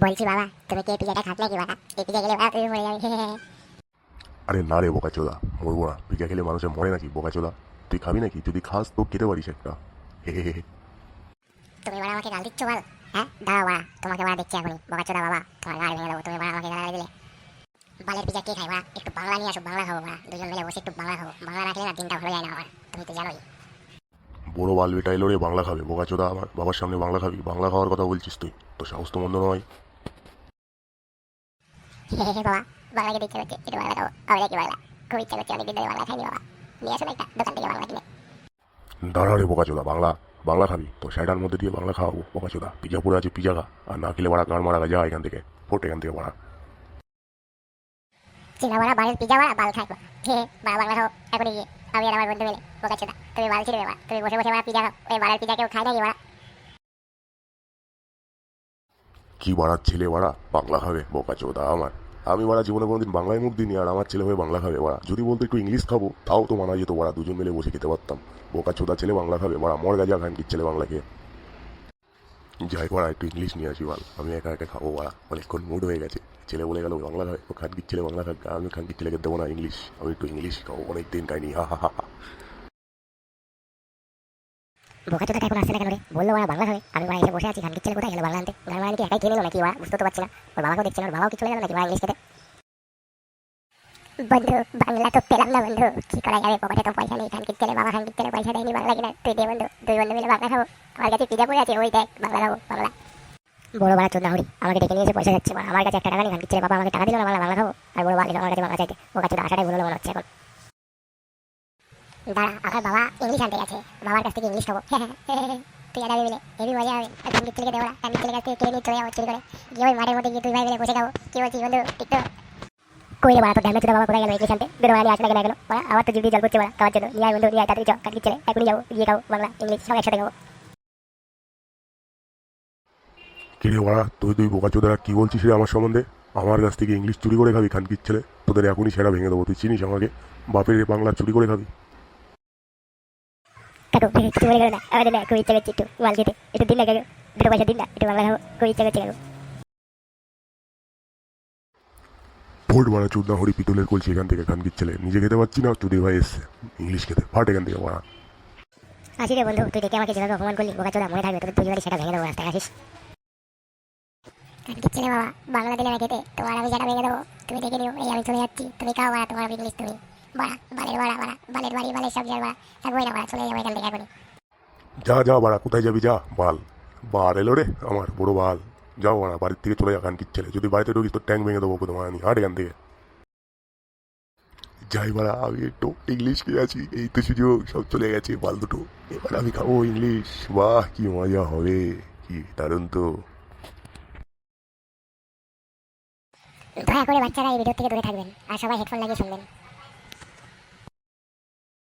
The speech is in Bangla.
বলছি বাবা, তুমি কি এই পিজাটা খাবে নাকি বাবা? এই পিজা খেলে বাবা তুমি মরে যাবে। আরে না রে বোকাচোদা, মরবো না। পিজা খেলে মানুষের মরে নাকি বোকাচোদা? তুই খাবি নাকি? যদি খাস তো খেতে পারিস একটা। হে হে হে। তুমি বাবা আমাকে গাল দিচ্ছ বল? হ্যাঁ দাঁড়াও বাবা, তোমাকে বাবা দেখছি এখনই বোকাচোদা বাবা, তোমার গাল ভেঙে দেবো। তুমি বাবা আমাকে গাল দিলে। বালের পিজা কে খায় বাবা? একটু বাংলা নিয়ে আসো, বাংলা খাবো বাবা, দুজন মিলে বসে একটু বাংলা খাবো। বাংলা না খেলে না দিনটা ভালো যায় না আমার, তুমি তো জানোই। বড় বাল বেটা এলো রে, বাংলা খাবে বোকাচোদা? আমার বাবার সামনে বাংলা খাবি? বাংলা খাওয়ার কথা বলছিস তুই? তো সাহস তো মন্দ নয়। বাবা, বাংলা খেতে ইচ্ছে করছে, একটু বাংলা খাবো। আমি নাকি বাংলা খুব ইচ্ছা করছে, অনেকদিন ধরে বাংলা খাইনি বাবা। নিয়ে আসো না একটা দোকান থেকে বাংলা কিনে। দাঁড়া রে বোকাচোদা, বাংলা বাংলা খাবি তো স্যাটার মধ্যে দিয়ে বাংলা খাওয়াবো বোকাচোদা। পিজা পড়ে আছে, পিজা খা। আর না খেলে বাড়া গান মারা যা এখান থেকে, ফোট এখান থেকে বাড়া। চিনা বাড়া বাড়ির পিজা বাড়া বাল খাই বাবা, বাংলা খাও এখনই গিয়ে। আমি আর আমার বন্ধু মিলে বোকাচোদা। তুমি বাল ছিড়বে বাবা, তুমি বসে বসে বাড়া পিজা খাও। ওই বাড়ার পিজা কেউ খায় নাকি বাড়া? কি বাড়ার ছেলে বাড়া বাংলা খাবে বোকাচোদা আমার? আমি বাড়া জীবনে কোনোদিন বাংলায় মুখ দিইনি, আর আমার ছেলে হয়ে বাংলা খাবে বাড়া? যদি বলতো একটু ইংলিশ খাবো তাও তো মানা যেত বাড়া, দুজন মিলে বসে খেতে পারতাম। বোকাচোদা ছেলে বাংলা খাবে বাড়া? মর গাজা খানকির ছেলে বাংলা খেয়ে। যাই বাড়া একটু ইংলিশ নিয়ে আসি বাল, আমি একা একা খাবো বাড়া, অনেকক্ষণ মুড হয়ে গেছে। ছেলে বলে গেল বাংলা খাবে, ও খানকির ছেলে বাংলা খাবে, আমি খানকির ছেলেকে দেবো না ইংলিশ। আমি একটু ইংলিশ খাবো, অনেকদিন খাইনি, হা হা হা হা। বোকাচোদা এখন আসছে না কেন রে? বললো ওরা বাংলা খাবে, আমি বাড়া এসে বসে আছি। খানকির ছেলে কোথায় গেল বাংলা আনতে? গান বাংলা কি একাই খেয়ে নিল নাকি ওরা? বুঝতে তো পারছি না। ওর বাবাকেও দেখছে না, ওর বাবাও কি চলে গেল নাকি বাংলা ইংলিশ খেতে? বন্ধু বাংলা তো পেলাম না বন্ধু, কি করা যাবে? পকেটে তো পয়সা নেই। খানকির ছেলে বাবা, খানকির ছেলে পয়সা দেয়নি বাংলা কিনা। তুই দে বন্ধু, দুই বন্ধু মিলে বাংলা খাবো। আমার কাছে পিজা পড়ে আছে, ওই দেখ বাংলা খাবো বাংলা। বড় বাড়া চোদ্দা হরি আমাকে ডেকে নিয়ে এসে পয়সা যাচ্ছে আমার কাছে একটা টাকা নেই। খানকির ছেলে বাবা আমাকে টাকা দিল না বাংলা বাংলা খাবো, আর বড় বাড়ি আমার কাছে বাংলা চাইতে। ও কাছে আসাটাই ভুলো মনে হচ্ছে এখন। দাঁড়া, আমার বাবা ইংলিশ আনতে গেছে, বাবার কাছ থেকে ইংলিশ খাবো। তুই আর আমি মিলে হেবি মজা হবে। খানকির ছেলেকে দেবো না, খানকির ছেলের কাছ থেকে কিনে নিয়ে চলে যাবো চুরি করে গিয়ে। ওই মাঠের মধ্যে গিয়ে দুই ভাই মিলে বসে খাবো। কি বলছিস বন্ধু? ঠিক তো? কই রে বাবা, তো ড্যামেজ ছিল বাবা, কোথায় গেল ইংলিশ আনতে? বেরো বাড়ি আসলে গেল বাবা, আমার তো জিভে জল পড়ছে বাবা খাওয়ার জন্য। নিয়ে আয় বন্ধু, নিয়ে আয় তাড়াতাড়ি, চ খানকির ছেলে এখনই যাবো, গিয়ে খাবো বাংলা ইংলিশ সব একসাথে খাবো। কিরে বাড়া, তুই বোকাচোদারা কি বলছিস রে আমার সম্বন্ধে? আমার কাছ থেকে ইংলিশ চুরি করে খাবি খানকির ছেলে? তোদের এখনই সেরা ভেঙে দেবো। তুই চিনিস আমাকে? বাপের বাংলা চুরি করে খাবি? কাকু কিছু বলে গেল না, আমাদের না খুব ইচ্ছা করছে একটু মাল খেতে। একটু দিন না কাকু, দুটো পয়সা দিন না, একটু বাংলা খাবো, খুব ইচ্ছা করছে কাকু। ভোট মারা চুদনা হরি পিতলের কলছি এখান থেকে খানকির ছেলে। নিজে খেতে পারছি না, চুদির ভাই এসছে ইংলিশ খেতে। ফাট এখান থেকে বাড়া। আসি রে বন্ধু, তুই দেখে আমাকে যেভাবে অপমান করলি বোকাচোদা, মনে থাকবে তোদের দুই বাড়ি সেটা ভেঙে দেবো রাস্তায়। আসিস খানকির ছেলে বাবা, বাংলা দিলে না খেতে, তোমার আমি সেটা ভেঙে দেবো। তুমি দেখে নিও, এই আমি চলে যাচ্ছি। তুমি খাও বাড়া তোমার ইংলিশ, তুমি বাড়া বালের বাড়া বাড়া, বালের বাড়ি বালের সব জায়গা বাড়া। থাকবোই না বাড়া, চলে যাবো এখান থেকে এখনই। যা যা বাড়া, কোথায় যাবি? যা বাল। বার এলো রে আমার বড় বাল। যাও বাড়া, বাড়ির থেকে চলে যা খানকির ছেলে। যদি বাড়িতে ঢুকিস তো ট্যাঙ্ক ভেঙে দেবো তোমার আমি। হাট এখান থেকে। যাই বাড়া, আমি একটু ইংলিশ খেয়ে আছি, এই তো সুযোগ, সব চলে গেছে বাল দুটো। এবার আমি খাবো ইংলিশ। বাহ কি মজা হবে, কি দারুণ তো। দয়া করে বাচ্চারা এই ভিডিও থেকে দূরে থাকবেন আর সবাই হেডফোন লাগিয়ে শুনবেন।